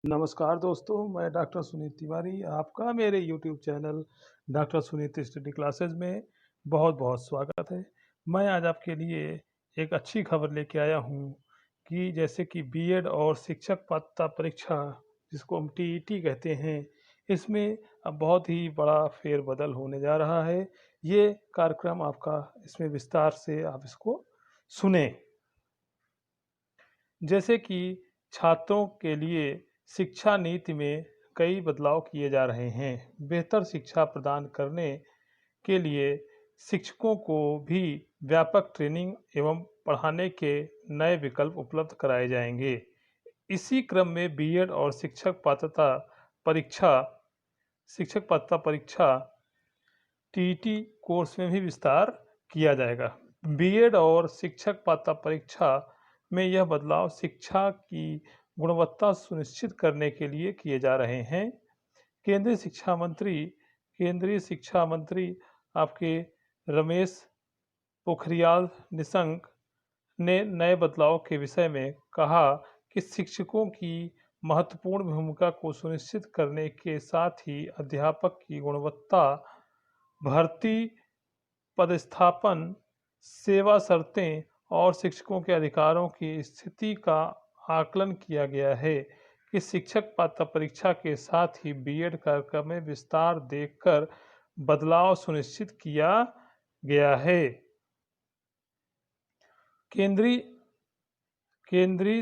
नमस्कार दोस्तों, मैं डॉक्टर सुनीत तिवारी आपका मेरे YouTube channel doctor Sunit study classes में बहुत-बहुत स्वागत है। मैं आज आपके लिए एक अच्छी खबर लेके आया हूँ कि जैसे कि बीएड और शिक्षक पात्रता परीक्षा जिसको हम टीईटी कहते हैं, इसमें अब बहुत ही बड़ा फेरबदल होने जा रहा है। ये कार्यक्रम आपका इसमें विस्तार से आप इसको सुनें। जैसे कि छात्रों के लिए शिक्षा नीति में कई बदलाव किए जा रहे हैं। बेहतर शिक्षा प्रदान करने के लिए शिक्षकों को भी व्यापक ट्रेनिंग एवं पढ़ाने के नए विकल्प उपलब्ध कराए जाएंगे। इसी क्रम में बीएड और परीक्षा शिक्षक पात्रता परीक्षा टीईटी कोर्स में भी विस्तार किया जाएगा। बीएड और शिक्षक पात्रता परीक्षा में यह बदलाव शिक्षा की गुणवत्ता सुनिश्चित करने के लिए किए जा रहे हैं। केंद्रीय शिक्षा मंत्री आपके रमेश पोखरियाल निशंक ने नए बदलाव के विषय में कहा कि शिक्षकों की महत्वपूर्ण भूमिका को सुनिश्चित करने के साथ ही अध्यापक की गुणवत्ता, भर्ती, पदस्थापन, सेवा शर्तें और शिक्षकों के अधिकारों की स्थिति का आकलन किया गया है कि शिक्षक पात्रता परीक्षा के साथ ही बीएड कार्यक्रम में विस्तार देखकर बदलाव सुनिश्चित किया गया है। केंद्रीय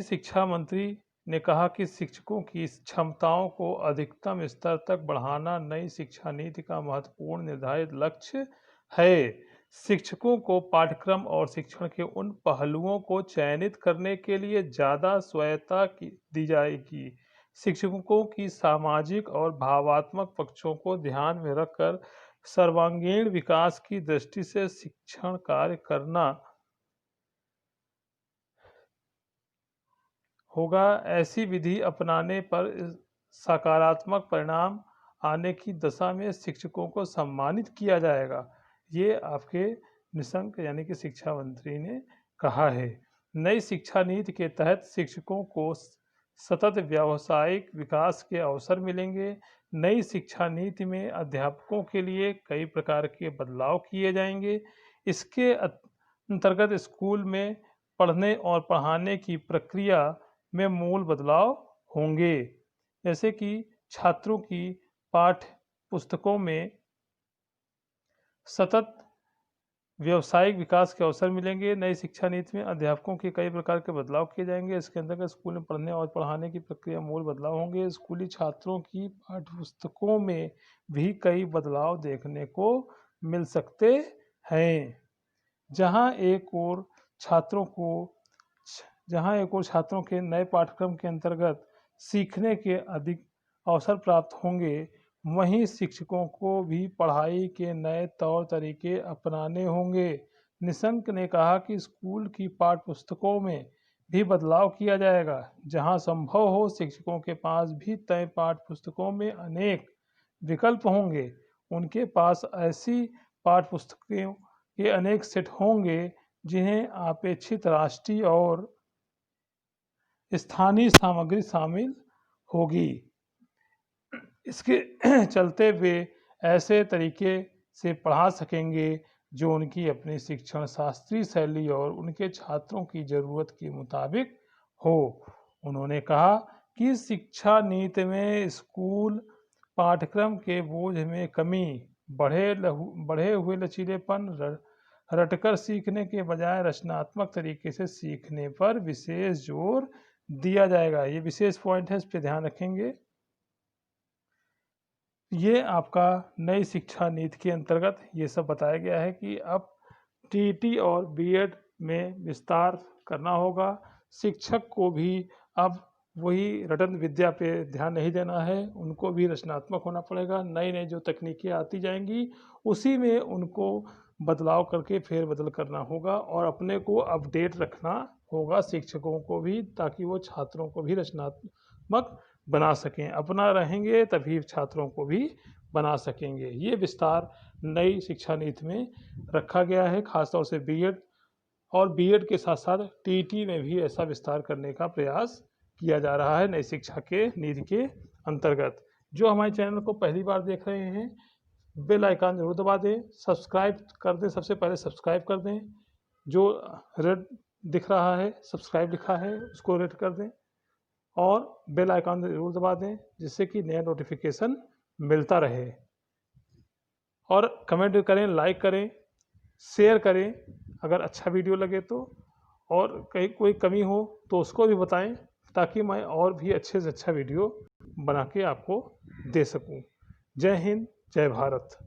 शिक्षा मंत्री ने कहा कि शिक्षकों की क्षमताओं को अधिकतम स्तर तक बढ़ाना नई शिक्षा नीति का महत्वपूर्ण निर्धारित लक्ष्य है। शिक्षकों को पाठ्यक्रम और शिक्षण के उन पहलुओं को चयनित करने के लिए ज़्यादा स्वायत्तता दी जाएगी। शिक्षकों की सामाजिक और भावनात्मक पक्षों को ध्यान में रखकर सर्वांगीण विकास की दृष्टि से शिक्षण कार्य करना होगा। ऐसी विधि अपनाने पर सकारात्मक परिणाम आने की दशा में शिक्षकों को सम्मानित किया जाएगा। ये आपके निशंक यानी कि शिक्षा मंत्री ने कहा है। नई शिक्षा नीति के तहत शिक्षकों को सतत व्यावसायिक विकास के अवसर मिलेंगे। नई शिक्षा नीति में अध्यापकों के लिए कई प्रकार के बदलाव किए जाएंगे। इसके अंतर्गत स्कूल में पढ़ने और पढ़ाने की प्रक्रिया में मूल बदलाव होंगे, जैसे कि छात्रों की पाठ्य पुस्तकों में सतत व्यावसायिक विकास के अवसर मिलेंगे। नई शिक्षा नीति में अध्यापकों के कई प्रकार के बदलाव किए जाएंगे। इसके अंतर्गत स्कूल में पढ़ने और पढ़ाने की प्रक्रिया मूल बदलाव होंगे। स्कूली छात्रों की पाठ्यपुस्तकों में भी कई बदलाव देखने को मिल सकते हैं। जहां एक और छात्रों के नए पाठ्यक्रम के अंतर्गत सीखने के अधिक अवसर प्राप्त होंगे, वहीं शिक्षकों को भी पढ़ाई के नए तौर तरीके अपनाने होंगे। निशंक ने कहा कि स्कूल की पाठ्यपुस्तकों में भी बदलाव किया जाएगा। जहां संभव हो, शिक्षकों के पास भी तय पाठ्यपुस्तकों में अनेक विकल्प होंगे। उनके पास ऐसी पाठ्यपुस्तकों के अनेक सेट होंगे जिन्हें अपेक्षित राष्ट्रीय और स्थानीय सामग्री शामिल होगी। इसके चलते वे ऐसे तरीके से पढ़ा सकेंगे जो उनकी अपनी शिक्षण शास्त्रीय शैली और उनके छात्रों की ज़रूरत के मुताबिक हो। उन्होंने कहा कि शिक्षा नीति में स्कूल पाठ्यक्रम के बोझ में कमी, बढ़े हुए लचीलेपन, रटकर सीखने के बजाय रचनात्मक तरीके से सीखने पर विशेष जोर दिया जाएगा। ये विशेष पॉइंट है, इस पर ध्यान रखेंगे। ये आपका नई शिक्षा नीति के अंतर्गत ये सब बताया गया है कि अब टीईटी और बीएड में विस्तार करना होगा। शिक्षक को भी अब वही रटन विद्या पे ध्यान नहीं देना है, उनको भी रचनात्मक होना पड़ेगा। नई नई जो तकनीकें आती जाएंगी उसी में उनको बदलाव करके फेरबदल करना होगा और अपने को अपडेट रखना होगा शिक्षकों को भी, ताकि वो छात्रों को भी रचनात्मक बना सकें। अपना रहेंगे तभी छात्रों को भी बना सकेंगे। ये विस्तार नई शिक्षा नीति में रखा गया है, खासतौर से बीएड के साथ साथ टीईटी में भी ऐसा विस्तार करने का प्रयास किया जा रहा है नई शिक्षा के नीति के अंतर्गत। जो हमारे चैनल को पहली बार देख रहे हैं, बेल आइकन जरूर दबा दें, सब्सक्राइब कर दें, सबसे पहले सब्सक्राइब कर दें। जो रेड दिख रहा है सब्सक्राइब लिखा है उसको रेड कर दें और बेल आइकन जरूर दबा दें, जिससे कि नया नोटिफिकेशन मिलता रहे। और कमेंट करें, लाइक करें, शेयर करें अगर अच्छा वीडियो लगे तो, और कहीं कोई कमी हो तो उसको भी बताएं, ताकि मैं और भी अच्छे से अच्छा वीडियो बना के आपको दे सकूं। जय हिंद, जय भारत।